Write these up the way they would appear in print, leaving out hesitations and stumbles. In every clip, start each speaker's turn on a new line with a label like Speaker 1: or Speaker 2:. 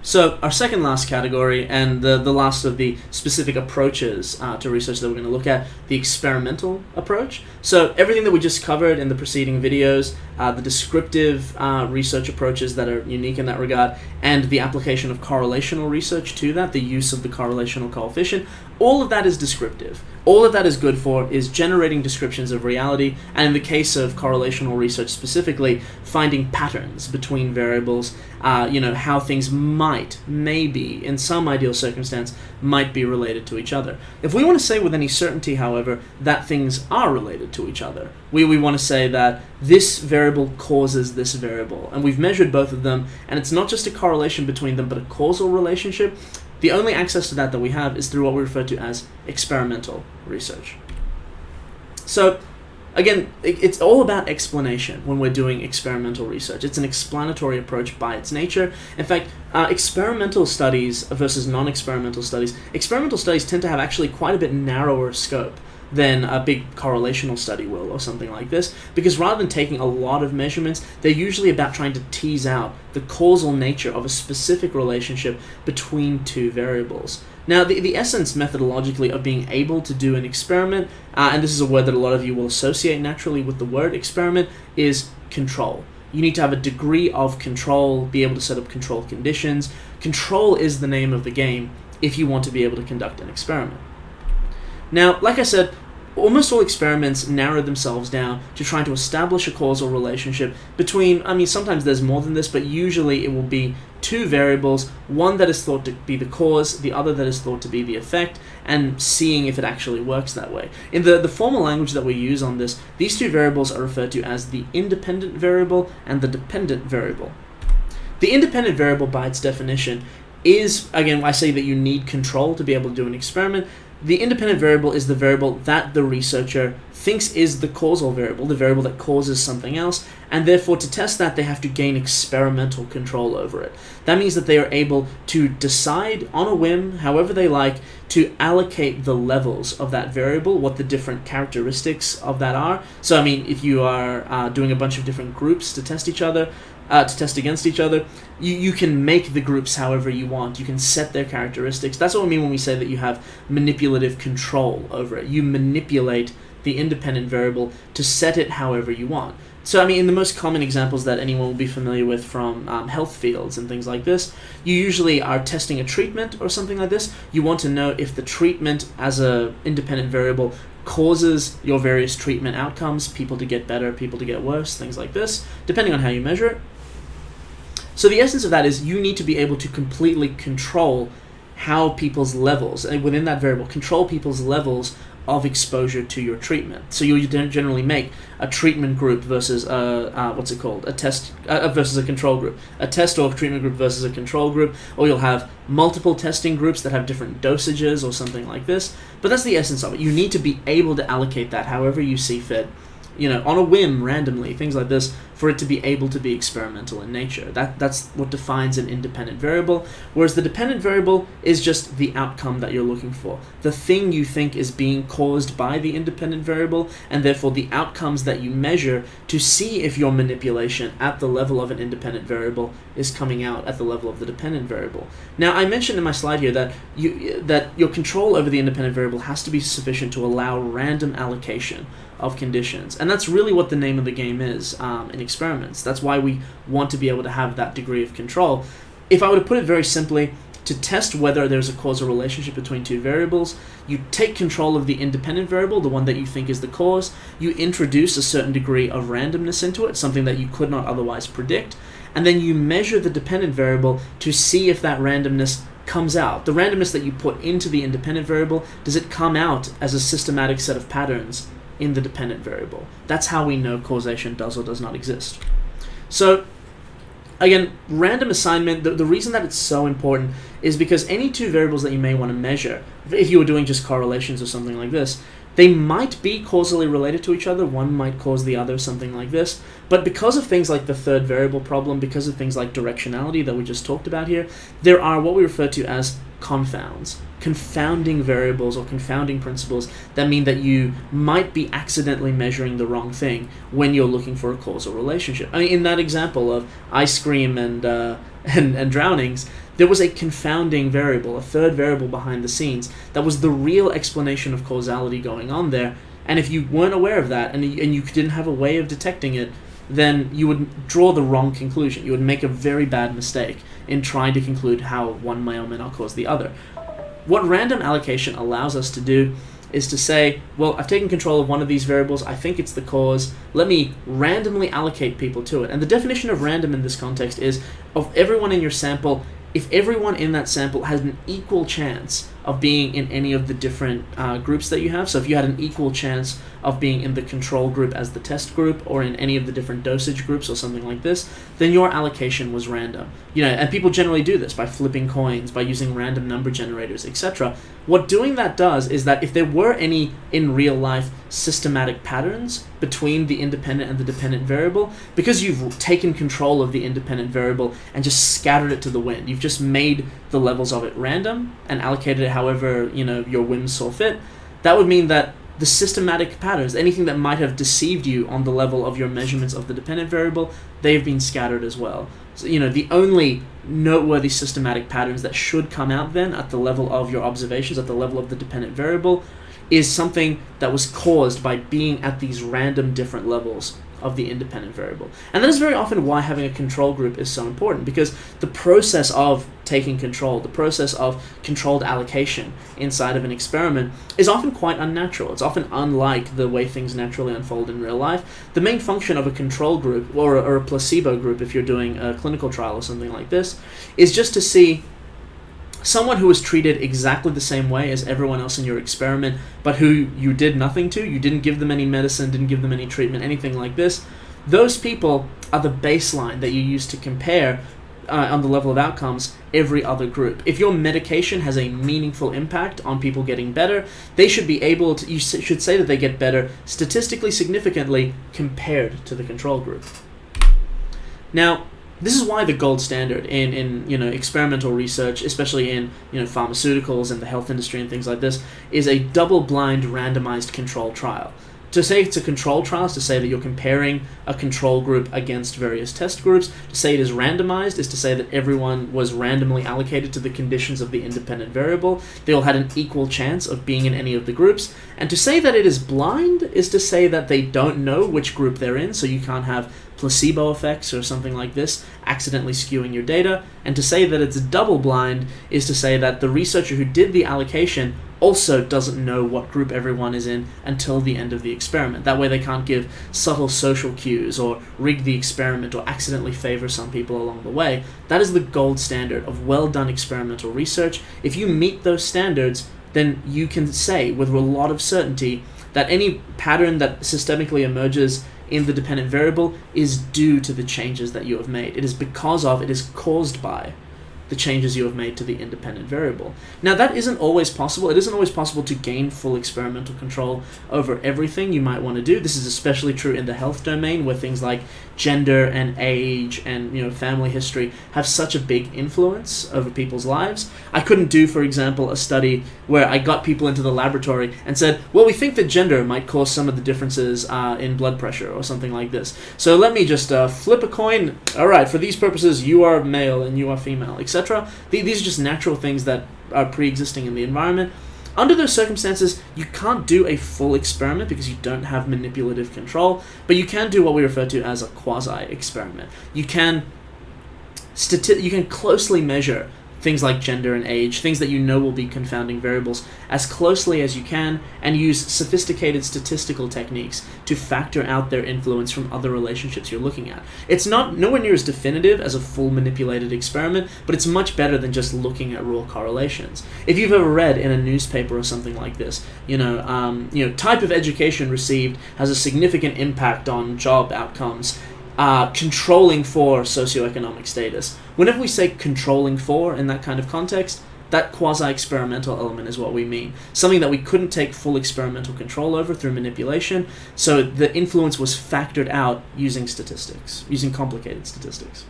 Speaker 1: So our second last category, and the last of the specific approaches to research that we're going to look at, the experimental approach. So everything that we just covered in the preceding videos, the descriptive research approaches that are unique in that regard, and the application of correlational research to that, the use of the correlational coefficient, all of that is descriptive. All that is good for is generating descriptions of reality, and in the case of correlational research specifically, finding patterns between variables, how things maybe, in some ideal circumstance, might be related to each other. If we want to say with any certainty, however, that things are related to each other, we want to say that this variable causes this variable, and we've measured both of them, and it's not just a correlation between them, but a causal relationship. The only access to that we have is through what we refer to as experimental research. So, again, it's all about explanation when we're doing experimental research. It's an explanatory approach by its nature. In fact, experimental studies versus non-experimental studies, experimental studies tend to have actually quite a bit narrower scope than a big correlational study will, or something like this, because rather than taking a lot of measurements, they're usually about trying to tease out the causal nature of a specific relationship between two variables. Now, the essence methodologically of being able to do an experiment, and this is a word that a lot of you will associate naturally with the word experiment, is control. You need to have a degree of control, be able to set up control conditions. Control is the name of the game if you want to be able to conduct an experiment. Now, like I said, almost all experiments narrow themselves down to trying to establish a causal relationship between, sometimes there's more than this, but usually it will be two variables, one that is thought to be the cause, the other that is thought to be the effect, and seeing if it actually works that way. In the formal language that we use on this, these two variables are referred to as the independent variable and the dependent variable. The independent variable, by its definition, is, again, I say that you need control to be able to do an experiment. The independent variable is the variable that the researcher thinks is the causal variable, the variable that causes something else, and therefore to test that they have to gain experimental control over it. That means that they are able to decide on a whim, however they like, to allocate the levels of that variable, what the different characteristics of that are. So if you are doing a bunch of different groups to test against each other, you can make the groups however you want. You can set their characteristics. That's what we mean when we say that you have manipulative control over it. You manipulate the independent variable to set it however you want. So, in the most common examples that anyone will be familiar with from health fields and things like this, you usually are testing a treatment or something like this. You want to know if the treatment as a independent variable causes your various treatment outcomes, people to get better, people to get worse, things like this, depending on how you measure it. So the essence of that is you need to be able to completely control how people's levels, and within that variable, control people's levels of exposure to your treatment. So you generally make a treatment group versus a test versus a control group, a test or treatment group versus a control group, or you'll have multiple testing groups that have different dosages or something like this. But that's the essence of it. You need to be able to allocate that however you see fit, on a whim, randomly, things like this, for it to be able to be experimental in nature. That's what defines an independent variable, whereas the dependent variable is just the outcome that you're looking for. The thing you think is being caused by the independent variable, and therefore the outcomes that you measure to see if your manipulation at the level of an independent variable is coming out at the level of the dependent variable. Now, I mentioned in my slide here that your control over the independent variable has to be sufficient to allow random allocation of conditions, and that's really what the name of the game is in experiments. That's why we want to be able to have that degree of control. If I were to put it very simply, to test whether there's a causal relationship between two variables, you take control of the independent variable, the one that you think is the cause, you introduce a certain degree of randomness into it, something that you could not otherwise predict, and then you measure the dependent variable to see if that randomness comes out. The randomness that you put into the independent variable, does it come out as a systematic set of patterns in the dependent variable? That's how we know causation does or does not exist. So, again, random assignment, the reason that it's so important is because any two variables that you may want to measure, if you were doing just correlations or something like this, they might be causally related to each other. One might cause the other, something like this. But because of things like the third variable problem, because of things like directionality that we just talked about here, there are what we refer to as confounds, confounding variables or confounding principles that mean that you might be accidentally measuring the wrong thing when you're looking for a causal relationship. In that example of ice cream and drownings, there was a confounding variable, a third variable behind the scenes that was the real explanation of causality going on there. And if you weren't aware of that and you didn't have a way of detecting it, then you would draw the wrong conclusion. You would make a very bad mistake in trying to conclude how one may or may not cause the other. What random allocation allows us to do is to say, well, I've taken control of one of these variables, I think it's the cause, let me randomly allocate people to it. And the definition of random in this context is, of everyone in your sample, if everyone in that sample has an equal chance of being in any of the different groups that you have, so if you had an equal chance of being in the control group as the test group, or in any of the different dosage groups or something like this, then your allocation was random. And people generally do this by flipping coins, by using random number generators, etc. What doing that does is that if there were any, in real life, systematic patterns between the independent and the dependent variable, because you've taken control of the independent variable and just scattered it to the wind, you've just made the levels of it random and allocated it however your whims saw fit, that would mean that the systematic patterns, anything that might have deceived you on the level of your measurements of the dependent variable, they've been scattered as well. So, the only noteworthy systematic patterns that should come out then at the level of your observations, at the level of the dependent variable, is something that was caused by being at these random different levels of the independent variable. And that is very often why having a control group is so important, because the process of taking control, the process of controlled allocation inside of an experiment is often quite unnatural. It's often unlike the way things naturally unfold in real life. The main function of a control group, or a placebo group if you're doing a clinical trial or something like this, is just to see someone who was treated exactly the same way as everyone else in your experiment, but who you did nothing to, you didn't give them any medicine, didn't give them any treatment, anything like this. Those people are the baseline that you use to compare on the level of outcomes every other group. If your medication has a meaningful impact on people getting better, they should be able to, you should say that they get better statistically significantly compared to the control group. Now, this is why the gold standard in experimental research, especially in pharmaceuticals and the health industry and things like this, is a double-blind randomized control trial. To say it's a control trial is to say that you're comparing a control group against various test groups. To say it is randomized is to say that everyone was randomly allocated to the conditions of the independent variable. They all had an equal chance of being in any of the groups. And to say that it is blind is to say that they don't know which group they're in, so you can't have placebo effects or something like this accidentally skewing your data. And to say that it's double blind is to say that the researcher who did the allocation also doesn't know what group everyone is in until the end of the experiment. That way they can't give subtle social cues or rig the experiment or accidentally favor some people along the way. That is the gold standard of well-done experimental research. If you meet those standards, then you can say with a lot of certainty that any pattern that systemically emerges in the dependent variable is due to the changes that you have made. It is because of, it is caused by the changes you have made to the independent variable. Now, that isn't always possible. It isn't always possible to gain full experimental control over everything you might want to do. This is especially true in the health domain, where things like gender and age and family history have such a big influence over people's lives. I couldn't do, for example, a study where I got people into the laboratory and said, well, we think that gender might cause some of the differences in blood pressure or something like this. So let me just flip a coin. All right, for these purposes, you are male and you are female, etc. These are just natural things that are pre-existing in the environment. Under those circumstances, you can't do a full experiment because you don't have manipulative control, but you can do what we refer to as a quasi-experiment. You can closely measure things like gender and age, things that you know will be confounding variables, as closely as you can, and use sophisticated statistical techniques to factor out their influence from other relationships you're looking at. It's nowhere near as definitive as a full manipulated experiment, but it's much better than just looking at raw correlations. If you've ever read in a newspaper or something like this, type of education received has a significant impact on job outcomes, controlling for socioeconomic status. Whenever we say controlling for in that kind of context, that quasi-experimental element is what we mean. Something that we couldn't take full experimental control over through manipulation, so the influence was factored out using statistics, using complicated statistics.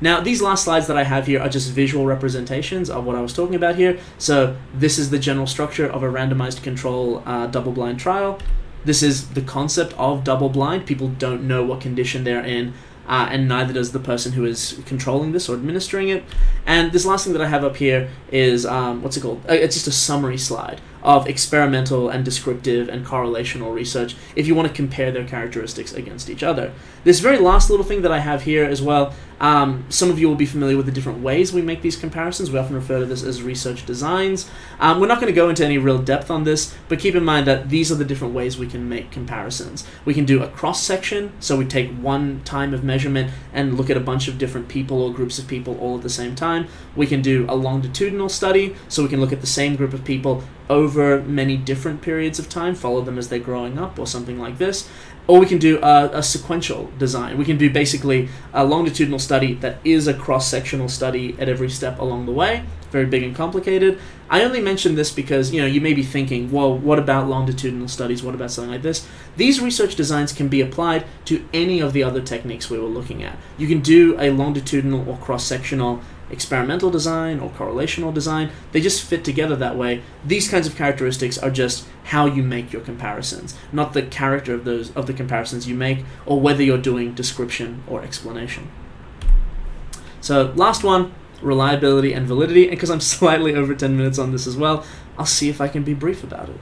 Speaker 1: Now, these last slides that I have here are just visual representations of what I was talking about here. So this is the general structure of a randomized control double-blind trial. This is the concept of double-blind. People don't know what condition they're in and neither does the person who is controlling this or administering it. And this last thing that I have up here is, what's it called? It's just a summary slide of experimental and descriptive and correlational research if you want to compare their characteristics against each other. This very last little thing that I have here as well, some of you will be familiar with the different ways we make these comparisons. We often refer to this as research designs. We're not going to go into any real depth on this, but keep in mind that these are the different ways we can make comparisons. We can do a cross-section, so we take one time of measurement and look at a bunch of different people or groups of people all at the same time. We can do a longitudinal study, so we can look at the same group of people over many different periods of time, follow them as they're growing up or something like this. Or we can do a sequential design. We can do basically a longitudinal study that is a cross-sectional study at every step along the way. Very big and complicated. I only mention this because, you may be thinking, well, what about longitudinal studies? What about something like this? These research designs can be applied to any of the other techniques we were looking at. You can do a longitudinal or cross-sectional experimental design or correlational design. They just fit together that way. These kinds of characteristics are just how you make your comparisons, not the character of the comparisons you make, or whether you're doing description or explanation. So last one, reliability and validity, and because I'm slightly over 10 minutes on this as well, I'll see if I can be brief about it.